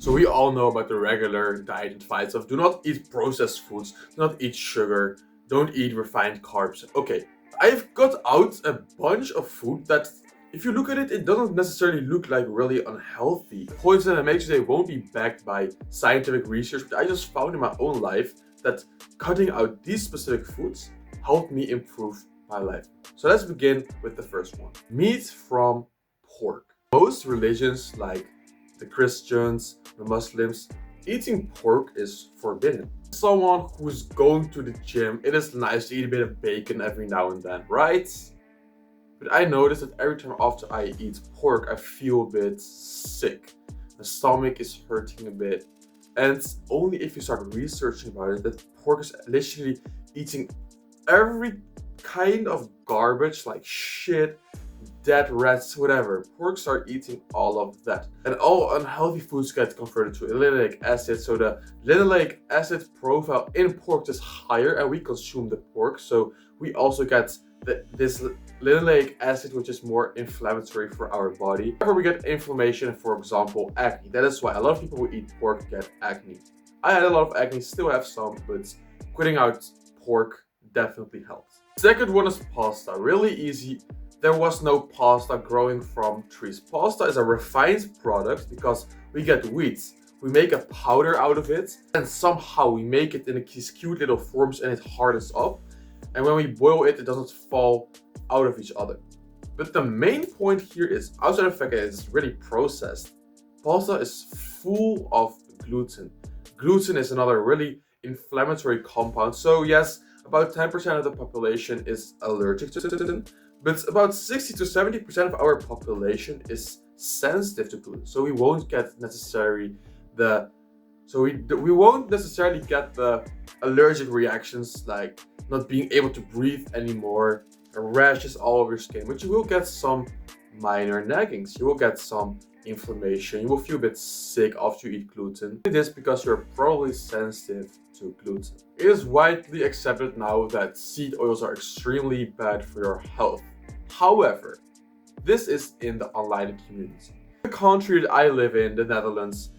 So we all know about the regular diet advice of do not eat processed foods, do not eat sugar, don't eat refined carbs. Okay, I've got out a bunch of food that if you look at it, it doesn't necessarily look like really unhealthy. The points that I make today won't be backed by scientific research, but I just found in my own life that cutting out these specific foods helped me improve my life. So let's begin with the first one. Meat from pork. Most religions like the Christians, the Muslims, eating pork is forbidden. Someone who's going to the gym, it is nice to eat a bit of bacon every now and then, right? But I notice that every time after I eat pork, I feel a bit sick. My stomach is hurting a bit. And it's only if you start researching about it that pork is literally eating every kind of garbage like shit, dead rats, whatever. Pork start eating all of that. And all unhealthy foods get converted to linoleic acid. So the linoleic acid profile in pork is higher and we consume the pork. So we also get this linoleic acid, which is more inflammatory for our body. Whenever we get inflammation, for example, acne. That is why a lot of people who eat pork get acne. I had a lot of acne, still have some, but quitting out pork definitely helps. Second one is pasta. Really easy. There was no pasta growing from trees. Pasta is a refined product because we get wheat. We make a powder out of it and somehow we make it in these cute little forms and it hardens up. And when we boil it, it doesn't fall out of each other. But the main point here is, outside of the fact that it's really processed, pasta is full of gluten. Gluten is another really inflammatory compound. So yes, about 10% of the population is allergic to gluten, but about 60 to 70% of our population is sensitive to gluten. So we won't get necessarily we won't necessarily get the allergic reactions like not being able to breathe anymore, rashes all over your skin, but you will get some minor naggings. You will get some inflammation. You will feel a bit sick after you eat gluten. It is because you're probably sensitive to gluten. It is widely accepted now that seed oils are extremely bad for your health. However, this is in the online community. The country that I live in, the Netherlands,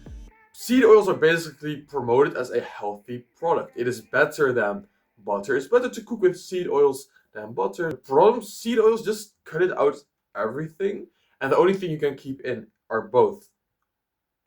seed oils are basically promoted as a healthy product. It is better than butter. It's better to cook with seed oils than butter. The problem, seed oils just cut it out everything, and the only thing you can keep in are both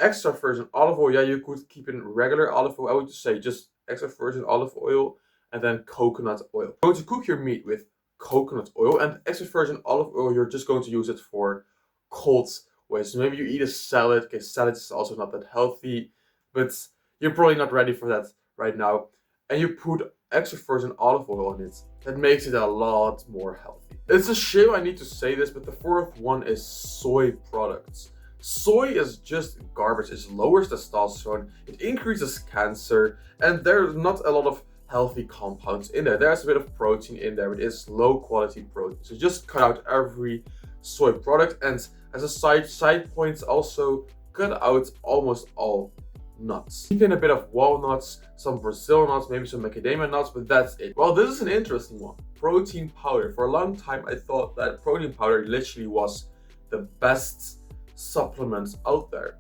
extra virgin olive oil. Yeah, you could keep in regular olive oil. I would just say just extra virgin olive oil and then coconut oil. You're going to cook your meat with coconut oil, and extra virgin olive oil, you're just going to use it for cold ways. So maybe you eat a salad. Okay, salad is also not that healthy, but you're probably not ready for that right now. And you put extra virgin olive oil on it. That makes it a lot more healthy. It's a shame I need to say this, but the fourth one is soy products. Soy is just garbage. It lowers testosterone, it increases cancer, and there's not a lot of healthy compounds in there. There's a bit of protein in there, but it's low quality protein. So just cut out every soy product, and as a side point, also cut out almost all nuts. Keep in a bit of walnuts, some Brazil nuts, maybe some macadamia nuts, but that's it. Well, this is an interesting one. Protein powder. For a long time, I thought that protein powder literally was the best supplement out there.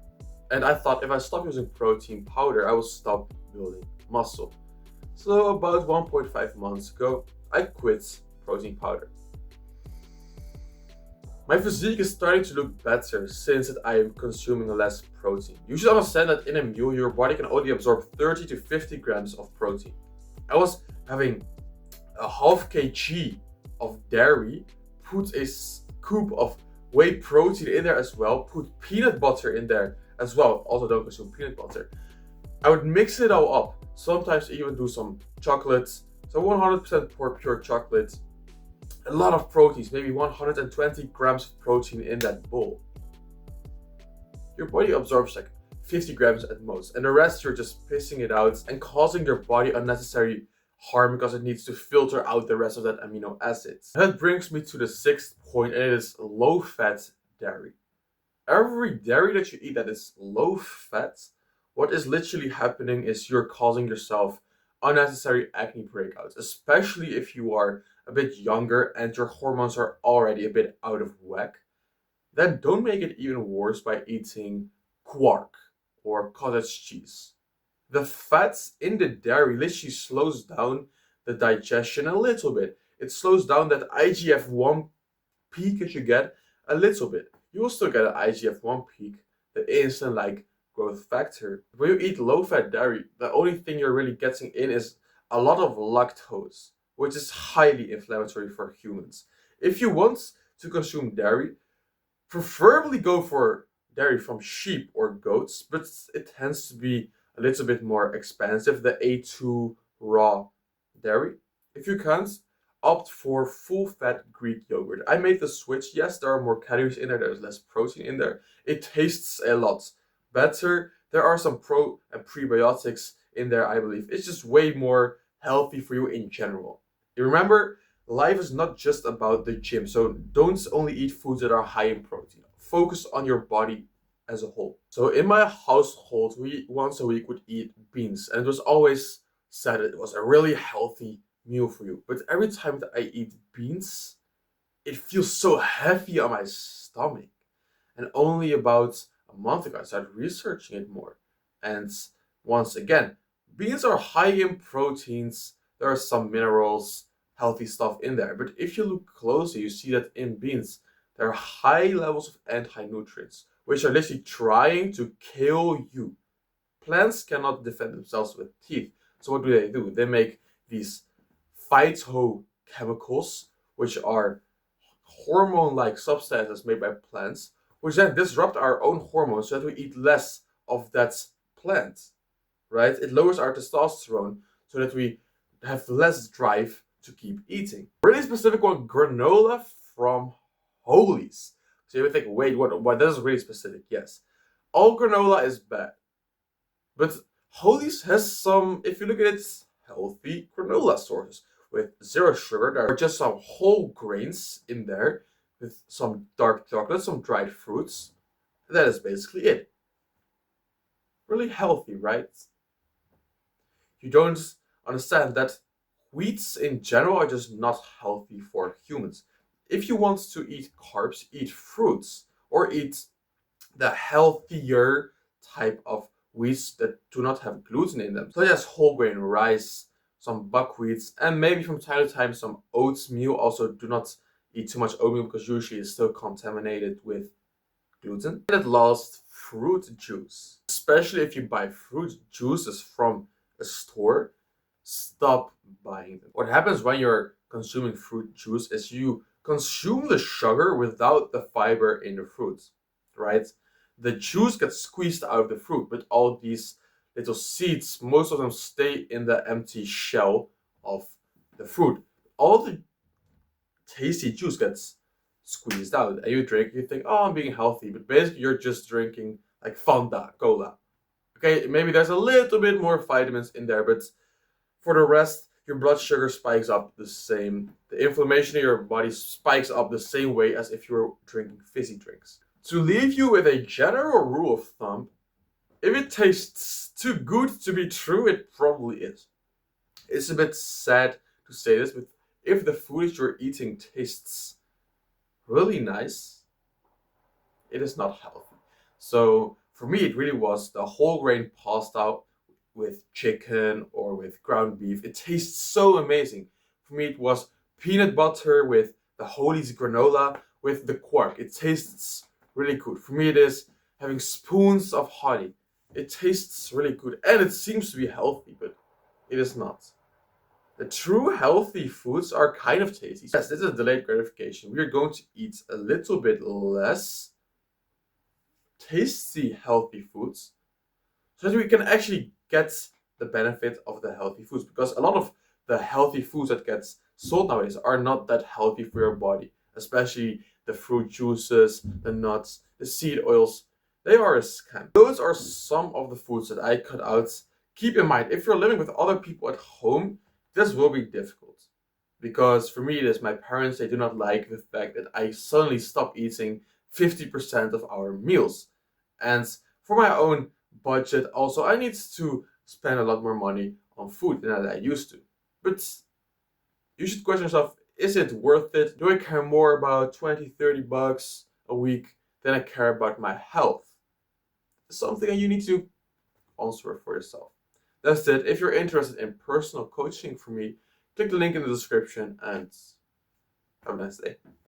And I thought if I stop using protein powder, I will stop building muscle. So about 1.5 months ago, I quit protein powder. My physique is starting to look better since that I am consuming less protein. You should understand that in a meal, your body can only absorb 30 to 50 grams of protein. I was having a half kg of dairy, put a scoop of whey protein in there as well, put peanut butter in there as well. Also don't consume peanut butter. I would mix it all up. Sometimes even do some chocolates. So 100% pure chocolate. A lot of proteins, maybe 120 grams of protein in that bowl. Your body absorbs like 50 grams at most, and the rest you're just pissing it out and causing your body unnecessary harm because it needs to filter out the rest of that amino acids. And that brings me to the sixth point, and it is low-fat dairy. Every dairy that you eat that is low-fat, what is literally happening is you're causing yourself unnecessary acne breakouts, especially if you are a bit younger and your hormones are already a bit out of whack. Then don't make it even worse by eating quark or cottage cheese. The fats in the dairy literally slows down the digestion a little bit. It slows down that IGF-1 peak that you get a little bit. You will still get an IGF-1 peak, the instant like growth factor. When you eat low-fat dairy, the only thing you're really getting in is a lot of lactose, which is highly inflammatory for humans. If you want to consume dairy, preferably go for dairy from sheep or goats, but it tends to be a little bit more expensive, the A2 raw dairy. If you can't, opt for full fat Greek yogurt. I made the switch. Yes, there are more calories in there, there's less protein in there. It tastes a lot better. There are some pro and prebiotics in there, I believe. It's just way more healthy for you in general. You remember, life is not just about the gym, so don't only eat foods that are high in protein. Focus on your body as a whole. So in my household, we once a week would eat beans, and it was always said it was a really healthy meal for you. But every time that I eat beans, it feels so heavy on my stomach. And only about a month ago, I started researching it more. And once again, beans are high in proteins. There are some minerals, healthy stuff in there. But if you look closely, you see that in beans, there are high levels of anti-nutrients, which are literally trying to kill you. Plants cannot defend themselves with teeth. So what do? They make these phytochemicals, which are hormone-like substances made by plants, which then disrupt our own hormones so that we eat less of that plant, right? It lowers our testosterone so that we have less drive to keep eating. Really specific one, granola from Holie's. So you would think, wait, what? That is really specific. Yes, all granola is bad, but Holie's has some. If you look at it, healthy granola sources with zero sugar. There are just some whole grains in there with some dark chocolate, some dried fruits. That is basically it. Really healthy, right? You don't understand that wheats in general are just not healthy for humans. If you want to eat carbs, eat fruits or eat the healthier type of wheats that do not have gluten in them, such as whole grain rice, some buckwheats, and maybe from time to time some oatmeal. Also, do not eat too much oatmeal because usually it's still contaminated with gluten. And at last, fruit juice. Especially if you buy fruit juices from a store, stop buying them. What happens when you're consuming fruit juice is you consume the sugar without the fiber in the fruit, right? The juice gets squeezed out of the fruit, but all these little seeds, most of them stay in the empty shell of the fruit. All the tasty juice gets squeezed out, and you drink, you think, oh, I'm being healthy, but basically you're just drinking like Fanta, cola. Okay, maybe there's a little bit more vitamins in there, but for the rest, your blood sugar spikes up the same. The inflammation in your body spikes up the same way as if you were drinking fizzy drinks. To leave you with a general rule of thumb, if it tastes too good to be true, it probably is. It's a bit sad to say this, but if the food that you're eating tastes really nice, it is not healthy. So for me, it really was the whole grain pasta with chicken or with ground beef. It tastes so amazing. For me, it was peanut butter with the Holie's granola with the quark. It tastes really good. For me, it is having spoons of honey. It tastes really good and it seems to be healthy, but it is not. The true healthy foods are kind of tasty. Yes, this is delayed gratification. We are going to eat a little bit less tasty healthy foods so that we can actually get the benefit of the healthy foods, because a lot of the healthy foods that gets sold nowadays are not that healthy for your body, especially the fruit juices, the nuts, the seed oils. They are a scam. Those are some of the foods that I cut out. Keep in mind, if you're living with other people at home, this will be difficult. Because for me, it is my parents, they do not like the fact that I suddenly stop eating 50% of our meals. And for my own budget, also, I need to spend a lot more money on food than I used to. But you should question yourself, is it worth it? Do I care more about 20, 30 bucks a week than I care about my health? something that you need to answer for yourself. That's it. If you're interested in personal coaching from me, click the link in the description and have a nice day.